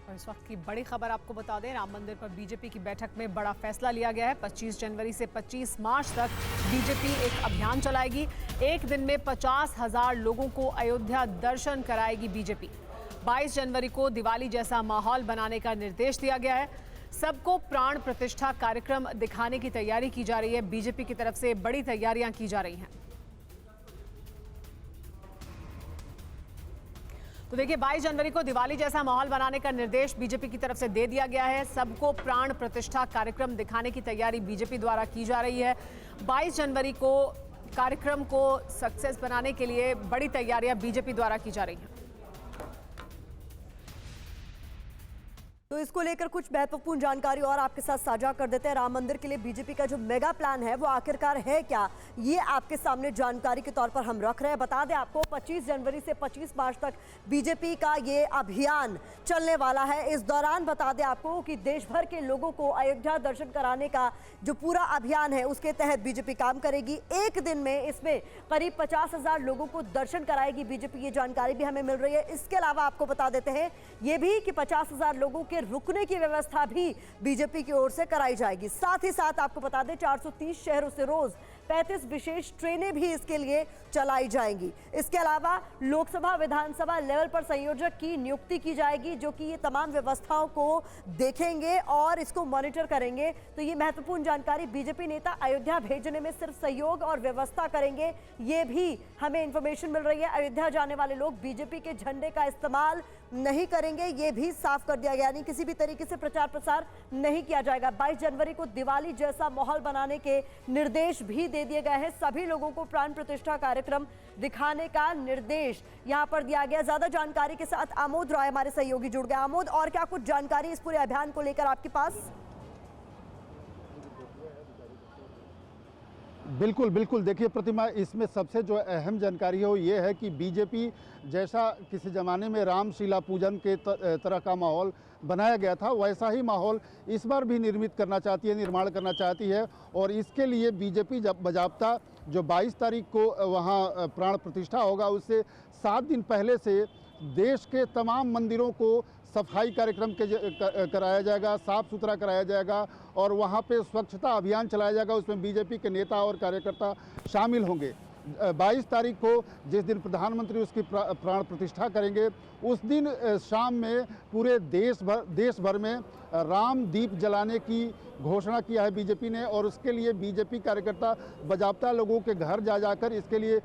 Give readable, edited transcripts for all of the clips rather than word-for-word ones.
और इस वक्त की बड़ी खबर आपको बता दें, राम मंदिर पर बीजेपी की बैठक में बड़ा फैसला लिया गया है। 25 जनवरी से 25 मार्च तक बीजेपी एक अभियान चलाएगी। एक दिन में 50,000 लोगों को अयोध्या दर्शन कराएगी बीजेपी। 22 जनवरी को दिवाली जैसा माहौल बनाने का निर्देश दिया गया है। सबको प्राण प्रतिष्ठा कार्यक्रम दिखाने की तैयारी की जा रही है। बीजेपी की तरफ से बड़ी तैयारियां की जा रही हैं। तो देखिए, 22 जनवरी को दिवाली जैसा माहौल बनाने का निर्देश बीजेपी की तरफ से दे दिया गया है। सबको प्राण प्रतिष्ठा कार्यक्रम दिखाने की तैयारी बीजेपी द्वारा की जा रही है। 22 जनवरी को कार्यक्रम को सक्सेस बनाने के लिए बड़ी तैयारियां बीजेपी द्वारा की जा रही हैं। तो इसको लेकर कुछ महत्वपूर्ण जानकारी और आपके साथ साझा कर देते हैं। राम मंदिर के लिए बीजेपी का जो मेगा प्लान है वो आखिरकार है क्या, ये आपके सामने जानकारी के तौर पर हम रख रहे हैं। बता दें आपको, 25 जनवरी से 25 मार्च तक बीजेपी का ये अभियान चलने वाला है। इस दौरान बता दें आपको कि देश भर के लोगों को अयोध्या दर्शन कराने का जो पूरा अभियान है उसके तहत बीजेपी काम करेगी। एक दिन में इसमें करीब 50,000 लोगों को दर्शन कराएगी बीजेपी, ये जानकारी भी हमें मिल रही है। इसके अलावा आपको बता देते हैं ये भी कि 50,000 लोगों के रुकने की व्यवस्था भी बीजेपी की ओर से कराई जाएगी। साथ ही साथ आपको बता दें 430 शहरों से रोज 35 विशेष ट्रेनें भी इसके लिए चलाई जाएंगी। इसके अलावा लोकसभा विधानसभा लेवल पर संयोजक की नियुक्ति की जाएगी, जो कि ये तमाम व्यवस्थाओं को देखेंगे और इसको मॉनिटर करेंगे। तो ये महत्वपूर्ण जानकारी, बीजेपी नेता अयोध्या भेजने में सिर्फ सहयोग और व्यवस्था करेंगे, ये भी हमें इंफॉर्मेशन मिल रही है। अयोध्या जाने वाले लोग बीजेपी के झंडे का इस्तेमाल नहीं करेंगे, ये भी साफ कर दिया गया, यानी किसी भी तरीके से प्रचार प्रसार नहीं किया जाएगा। 22 जनवरी को दिवाली जैसा माहौल बनाने के निर्देश भी दे दिए गए हैं। सभी लोगों को प्राण प्रतिष्ठा कार्यक्रम दिखाने का निर्देश यहां पर दिया गया। ज्यादा जानकारी के साथ आमोद रॉय हमारे सहयोगी जुड़ गए। आमोद, और क्या कुछ जानकारी इस पूरे अभियान को लेकर आपके पास? बिल्कुल बिल्कुल, देखिए प्रतिमा, इसमें सबसे जो अहम जानकारी है वो ये है कि बीजेपी जैसा किसी ज़माने में रामशिला पूजन के तरह का माहौल बनाया गया था, वैसा ही माहौल इस बार भी निर्मित करना चाहती है, निर्माण करना चाहती है। और इसके लिए बीजेपी जब बजाबता जो 22 तारीख को वहाँ प्राण प्रतिष्ठा होगा, उससे 7 दिन पहले से देश के तमाम मंदिरों को सफाई कार्यक्रम कराया जाएगा, साफ़ सुथरा कराया जाएगा और वहाँ पे स्वच्छता अभियान चलाया जाएगा। उसमें बीजेपी के नेता और कार्यकर्ता शामिल होंगे। 22 तारीख को जिस दिन प्रधानमंत्री उसकी प्राण प्रतिष्ठा करेंगे, उस दिन शाम में पूरे देश भर में राम दीप जलाने की घोषणा किया है बीजेपी ने। और उसके लिए बीजेपी कार्यकर्ता बाजाबता लोगों के घर जा जाकर इसके लिए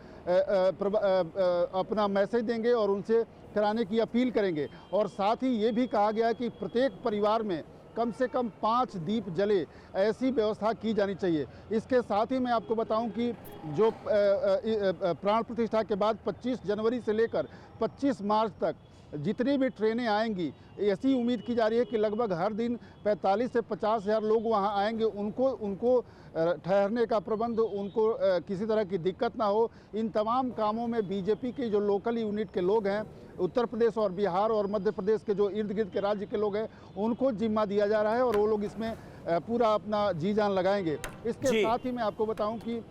अपना मैसेज देंगे और उनसे कराने की अपील करेंगे। और साथ ही ये भी कहा गया है कि प्रत्येक परिवार में कम से कम 5 दीप जले, ऐसी व्यवस्था की जानी चाहिए। इसके साथ ही मैं आपको बताऊं कि जो प्राण प्रतिष्ठा के बाद 25 जनवरी से लेकर 25 मार्च तक जितनी भी ट्रेनें आएंगी, ऐसी उम्मीद की जा रही है कि लगभग हर दिन 45 से 50,000 लोग वहां आएंगे। उनको ठहरने का प्रबंध, उनको किसी तरह की दिक्कत ना हो, इन तमाम कामों में बीजेपी के जो लोकल यूनिट के लोग हैं, उत्तर प्रदेश और बिहार और मध्य प्रदेश के जो इर्द गिर्द के राज्य के लोग हैं, उनको जिम्मा दिया जा रहा है और वो लोग इसमें पूरा अपना जी जान लगाएंगे। इसके साथ ही मैं आपको बताऊं कि